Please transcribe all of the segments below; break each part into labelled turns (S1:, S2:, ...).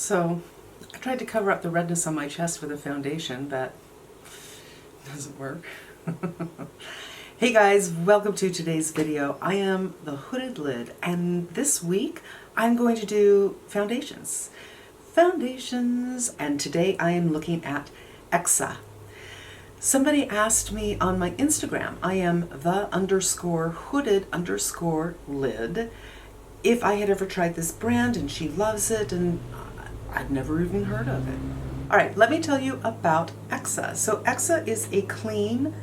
S1: So I tried to cover up the redness on my chest with a foundation, but it doesn't work. Hey guys, welcome to today's video. I am the Hooded Lid, and this week I'm going to do foundations. And today I am looking at EXA. Somebody asked me on my Instagram, I am the_hooded_lid, if I had ever tried this brand, and she loves it, and I'd never even heard of it. All right, let me tell you about EXA. So EXA is a clean,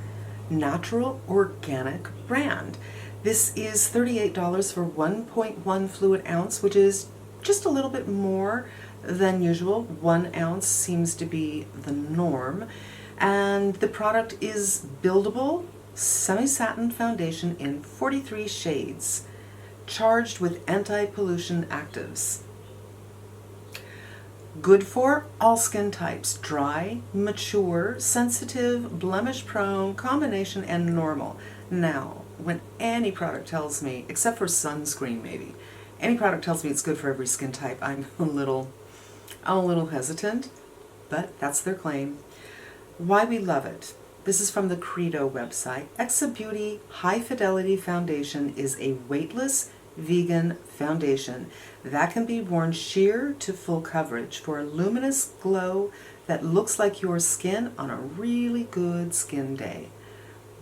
S1: natural, organic brand. This is $38 for 1.1 fluid ounce, which is just a little bit more than usual. 1 ounce seems to be the norm. And the product is buildable, semi-satin foundation in 43 shades, charged with anti-pollution actives. Good for all skin types: dry, mature, sensitive, blemish-prone, combination, and normal. Now, when any product tells me, except for sunscreen maybe, any product tells me it's good for every skin type, I'm a little hesitant, but that's their claim. Why we love it. This is from the Credo website. EXA Beauty High Fidelity Foundation is a weightless vegan foundation that can be worn sheer to full coverage for a luminous glow that looks like your skin on a really good skin day.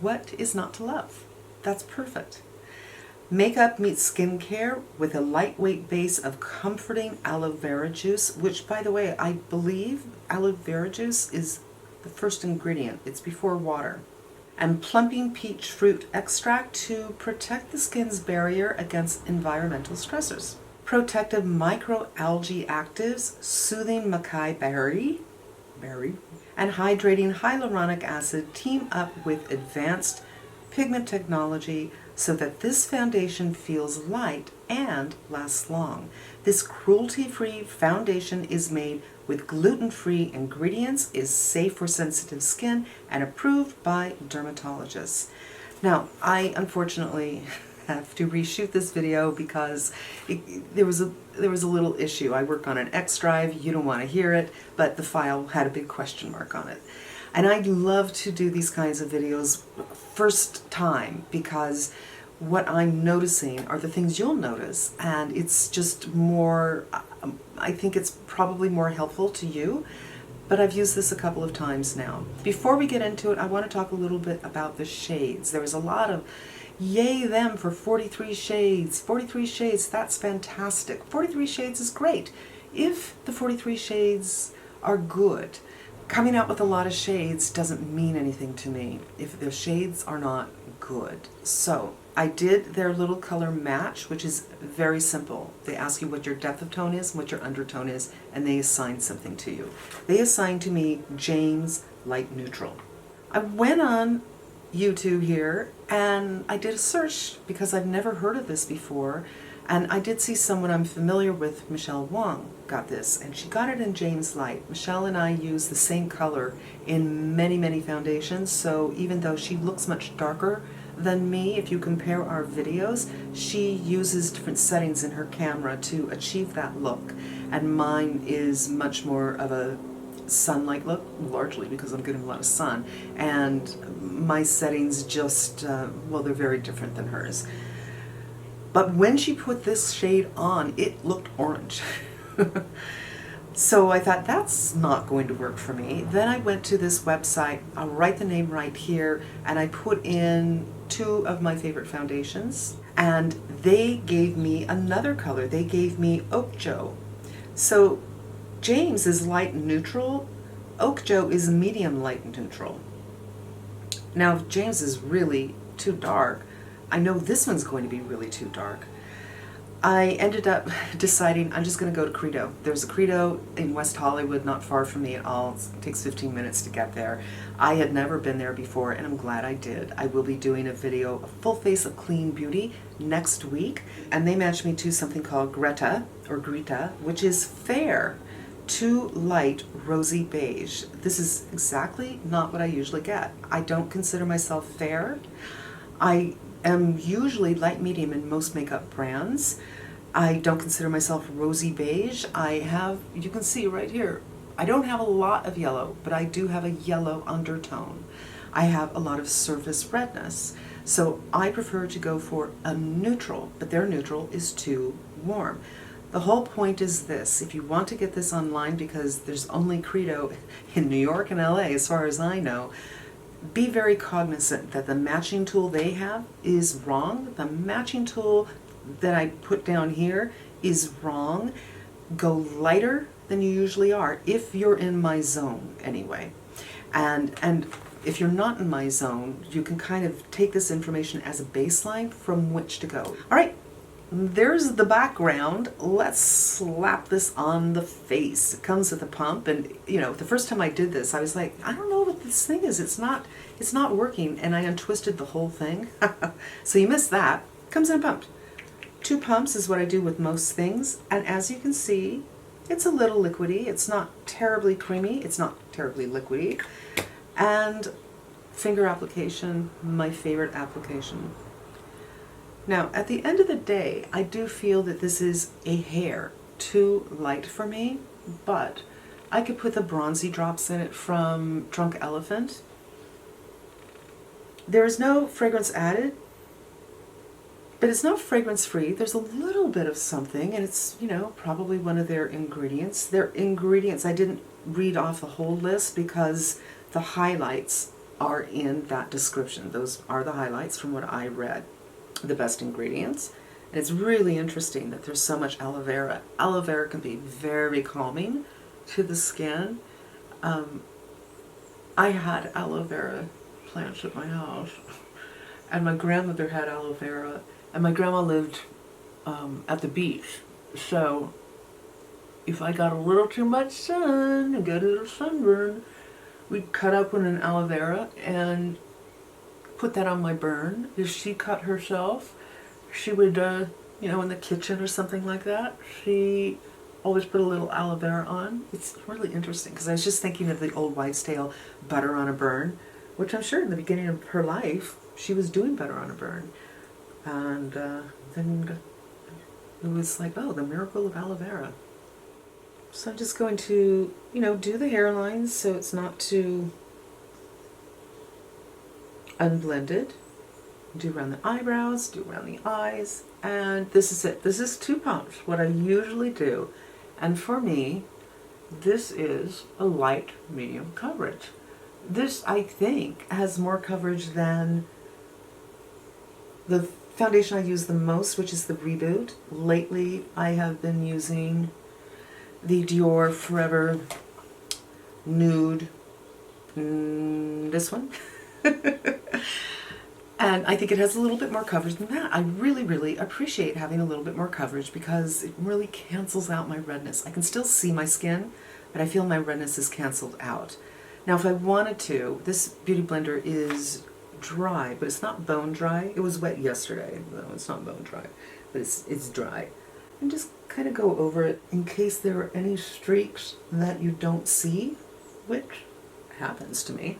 S1: What is not to love? That's perfect. Makeup meets skincare with a lightweight base of comforting aloe vera juice, which, by the way, I believe aloe vera juice is the first ingredient. It's before water. And plumping peach fruit extract to protect the skin's barrier against environmental stressors. Protective microalgae actives, soothing Mackay berry, and hydrating hyaluronic acid team up with advanced pigment technology so that this foundation feels light and lasts long. This cruelty-free foundation is made with gluten-free ingredients, is safe for sensitive skin, and approved by dermatologists. Now, I unfortunately have to reshoot this video because there was a little issue. I work on an X drive. You don't want to hear it, but the file had a big question mark on it. And I love to do these kinds of videos first time because what I'm noticing are the things you'll notice, and it's just more, I think it's probably more helpful to you, but I've used this a couple of times now. Before we get into it, I want to talk a little bit about the shades. There was a lot of yay them for 43 shades. 43 shades, that's fantastic. 43 shades is great if the 43 shades are good. Coming out with a lot of shades doesn't mean anything to me if the shades are not good. So I did their little color match, which is very simple. They ask you what your depth of tone is, what your undertone is, and they assign something to you. They assigned to me James Light Neutral. I went on YouTube here and I did a search because I've never heard of this before, and I did see someone I'm familiar with, Michelle Wong, got this, and she got it in James Light. Michelle and I use the same color in many foundations, so even though she looks much darker than me, if you compare our videos, she uses different settings in her camera to achieve that look, and mine is much more of a sunlight look, largely because I'm getting a lot of sun, and my settings just, well, they're very different than hers. But when she put this shade on, it looked orange. So I thought, that's not going to work for me. Then I went to this website, I'll write the name right here, and I put in 2 of my favorite foundations, and they gave me another color. They gave me Oak Joe. So James is light neutral, Oak Joe is medium light neutral. Now if James is really too dark, I know this one's going to be really too dark. I ended up deciding I'm just going to go to Credo. There's a Credo in West Hollywood, not far from me at all. It takes 15 minutes to get there. I had never been there before, and I'm glad I did. I will be doing a video, a full face of clean beauty, next week, and they matched me to something called Greta, which is fair to light rosy beige. This is exactly not what I usually get. I don't consider myself fair. I am usually light medium in most makeup brands, I don't consider myself rosy beige. I have, you can see right here, I don't have a lot of yellow, but I do have a yellow undertone. I have a lot of surface redness. So I prefer to go for a neutral, but their neutral is too warm. The whole point is this: if you want to get this online, because there's only Credo in New York and LA as far as I know, be very cognizant that the matching tool they have is wrong. The matching tool that I put down here is wrong. Go lighter than you usually are, if you're in my zone anyway. And if you're not in my zone, you can kind of take this information as a baseline from which to go. All right, there's the background. Let's slap this on the face. It comes with a pump, and you know, the first time I did this, I was like, I don't know what this thing is. It's not working, and I untwisted the whole thing. So you missed that. Comes in a pump. 2 pumps is what I do with most things, and as you can see, it's a little liquidy. It's not terribly creamy. It's not terribly liquidy. And finger application, my favorite application. Now, at the end of the day, I do feel that this is a hair too light for me, but I could put the bronzy drops in it from Drunk Elephant. There is no fragrance added, but it's not fragrance free. There's a little bit of something, and it's, you know, probably one of their ingredients. Their ingredients, I didn't read off the whole list because the highlights are in that description. Those are the highlights from what I read. The best ingredients. And it's really interesting that there's so much aloe vera. Aloe vera can be very calming to the skin. I had aloe vera plants at my house, and my grandmother had aloe vera, and my grandma lived at the beach. So if I got a little too much sun and got a little sunburn, we'd cut open an aloe vera and put that on my burn. If she cut herself, she would, you know, in the kitchen or something like that, she always put a little aloe vera on. It's really interesting because I was just thinking of the old wives' tale, butter on a burn, which I'm sure in the beginning of her life, she was doing butter on a burn. And then it was like, oh, the miracle of aloe vera. So I'm just going to, you know, do the hairlines so it's not too unblended. Do around the eyebrows, do around the eyes, and this is it. This is 2 pumps, what I usually do. And for me, this is a light medium coverage. This, I think, has more coverage than the foundation I use the most, which is the Reboot. Lately, I have been using the Dior Forever Nude, this one. And I think it has a little bit more coverage than that. I really, really appreciate having a little bit more coverage because it really cancels out my redness. I can still see my skin, but I feel my redness is canceled out. Now, if I wanted to, this Beauty Blender is dry, but it's not bone dry. It was wet yesterday. No, it's not bone dry, but it's dry. And just kind of go over it in case there are any streaks that you don't see, which happens to me.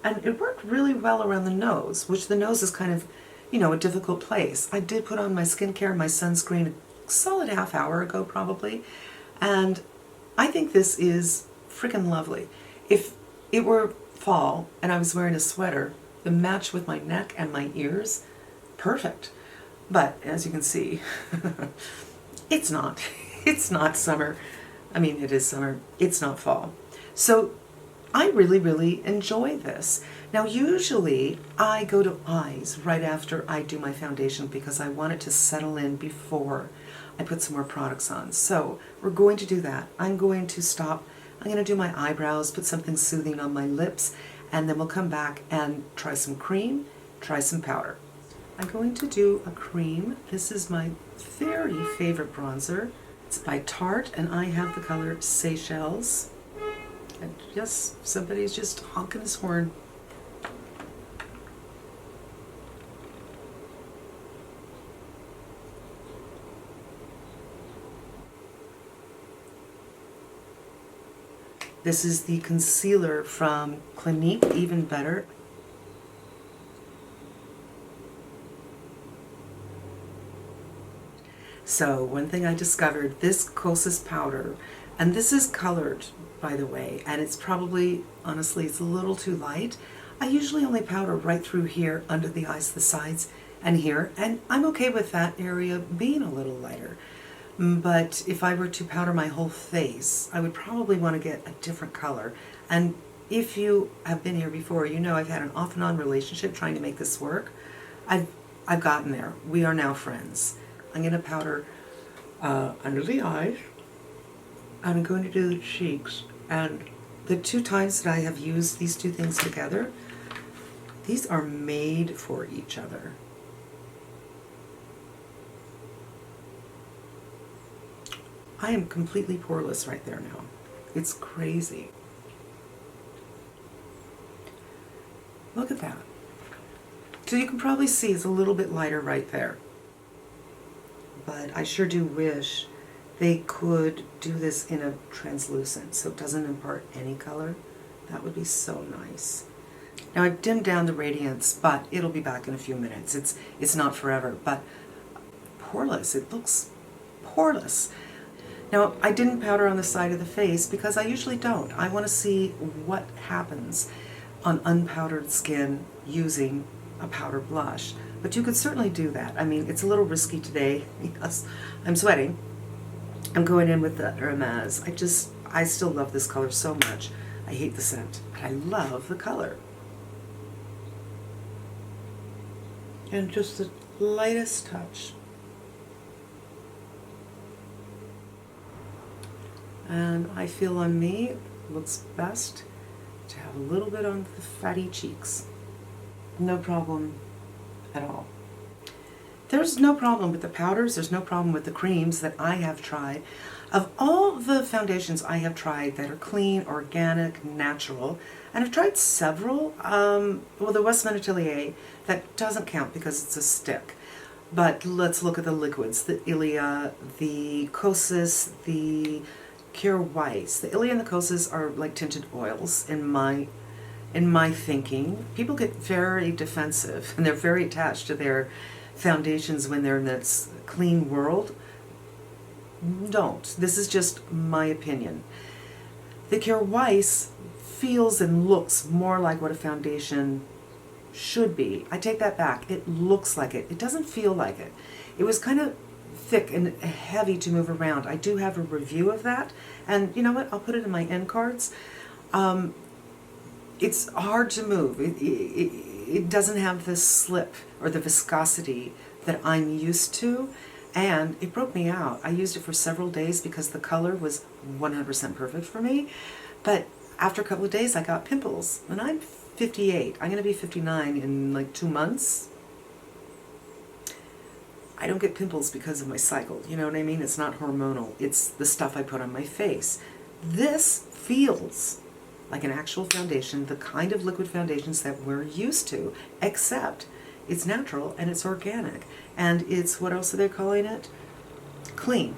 S1: And it worked really well around the nose, which the nose is kind of, you know, a difficult place. I did put on my skincare, my sunscreen, a solid half hour ago probably, and I think this is freaking lovely. If it were fall and I was wearing a sweater, the match with my neck and my ears, perfect. But as you can see, it's not. It's not summer. I mean, it is summer. It's not fall. So I really, really enjoy this. Now, usually I go to eyes right after I do my foundation because I want it to settle in before I put some more products on. So we're going to do that. I'm going to stop. I'm going to do my eyebrows, put something soothing on my lips, and then we'll come back and try some cream, try some powder. I'm going to do a cream. This is my very favorite bronzer. It's by Tarte, and I have the color Seychelles. And yes, somebody's just honking his horn. This is the concealer from Clinique, Even Better. So one thing I discovered, this Kosas powder, and this is colored, by the way, and it's probably, honestly, it's a little too light. I usually only powder right through here, under the eyes, the sides, and here, and I'm okay with that area being a little lighter. But if I were to powder my whole face, I would probably want to get a different color. And if you have been here before, you know I've had an off and on relationship trying to make this work. I've gotten there. We are now friends. I'm going to powder under the eyes. I'm going to do the cheeks. And the 2 times that I have used these 2 things together, these are made for each other. I am completely poreless right there now. It's crazy. Look at that. So you can probably see it's a little bit lighter right there. But I sure do wish they could do this in a translucent so it doesn't impart any color. That would be so nice. Now I've dimmed down the radiance, but it'll be back in a few minutes. It's not forever, but poreless. It looks poreless. Now I didn't powder on the side of the face because I usually don't. I want to see what happens on unpowdered skin using a powder blush. But you could certainly do that. I mean, it's a little risky today because I'm sweating. I'm going in with the Hermes. I still love this color so much. I hate the scent, but I love the color. And just the lightest touch. And I feel on me, it looks best to have a little bit on the fatty cheeks. No problem at all. There's no problem with the powders, there's no problem with the creams that I have tried. Of all the foundations I have tried that are clean, organic, natural, and I've tried several, well, the Westman Atelier, that doesn't count because it's a stick. But let's look at the liquids, the Ilia, the Kosas, the Cure Weiss. The Ilia and the Kosas are like tinted oils in my thinking. People get very defensive and they're very attached to their foundations when they're in this clean world. Don't. This is just my opinion. The Cure Weiss feels and looks more like what a foundation should be. I take that back. It looks like it. It doesn't feel like it. It was kind of thick and heavy to move around. I do have a review of that, and you know what? I'll put it in my end cards. It's hard to move. It doesn't have the slip or the viscosity that I'm used to, and it broke me out. I used it for several days because the color was 100% perfect for me, but after a couple of days I got pimples, and I'm 58. I'm going to be 59 in like 2 months. I don't get pimples because of my cycle, you know what I mean? It's not hormonal. It's the stuff I put on my face. This feels like an actual foundation, the kind of liquid foundations that we're used to, except it's natural and it's organic. And it's, what else are they calling it? Clean.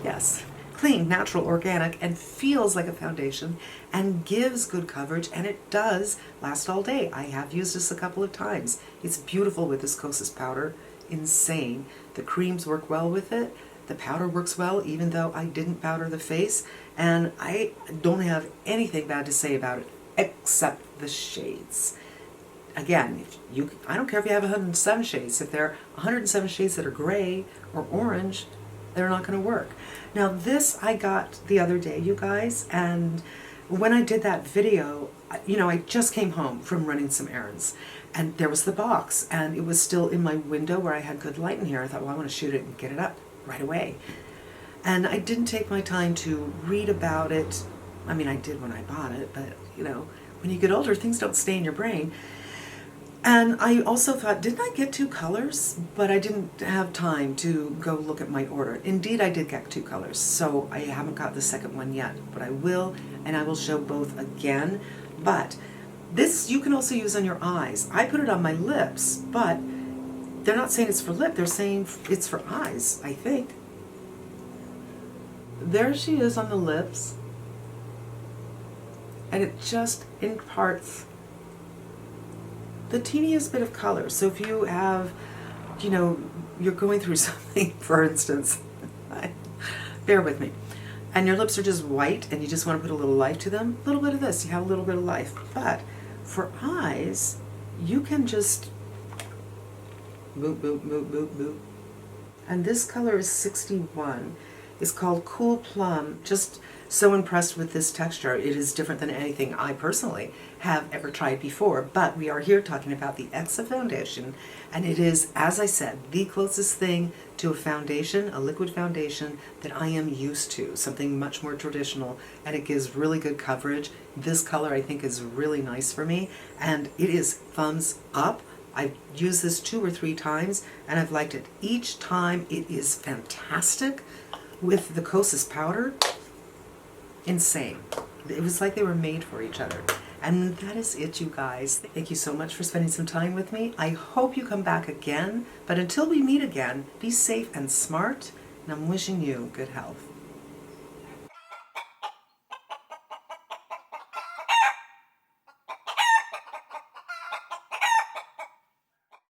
S1: Yes. Clean, natural, organic, and feels like a foundation and gives good coverage, and it does last all day. I have used this a couple of times. It's beautiful with this Kosas powder. Insane. The creams work well with it. The powder works well, even though I didn't powder the face, and I don't have anything bad to say about it except the shades. Again, I don't care if you have 107 shades. If there are 107 shades that are gray or orange, they're not going to work. Now this I got the other day, you guys, and when I did that video, you know, I just came home from running some errands, and there was the box, and it was still in my window where I had good light in here. I thought, well, I want to shoot it and get it up right away. And I didn't take my time to read about it. I mean, I did when I bought it, but you know, when you get older, things don't stay in your brain. And I also thought, didn't I get 2 colors? But I didn't have time to go look at my order. Indeed, I did get 2 colors, so I haven't got the second one yet, but I will, and I will show both again. But this you can also use on your eyes. I put it on my lips, but they're not saying it's for lip, they're saying it's for eyes, I think. There she is on the lips, and it just imparts the teeniest bit of color. So if you have, you know, you're going through something, for instance, bear with me. And your lips are just white and you just want to put a little life to them, a little bit of this, you have a little bit of life. But for eyes, you can just boop, boop, boop, boop, boop. And this color is 61. It's called Cool Plum. Just so impressed with this texture. It is different than anything I personally have ever tried before. But we are here talking about the EXA foundation. And it is, as I said, the closest thing to a foundation, a liquid foundation, that I am used to. Something much more traditional. And it gives really good coverage. This color I think is really nice for me. And it is thumbs up. I've used this 2 or 3 times and I've liked it. Each time it is fantastic. With the Kosas powder, insane. It was like they were made for each other. And that is it, you guys. Thank you so much for spending some time with me. I hope you come back again. But until we meet again, be safe and smart. And I'm wishing you good health.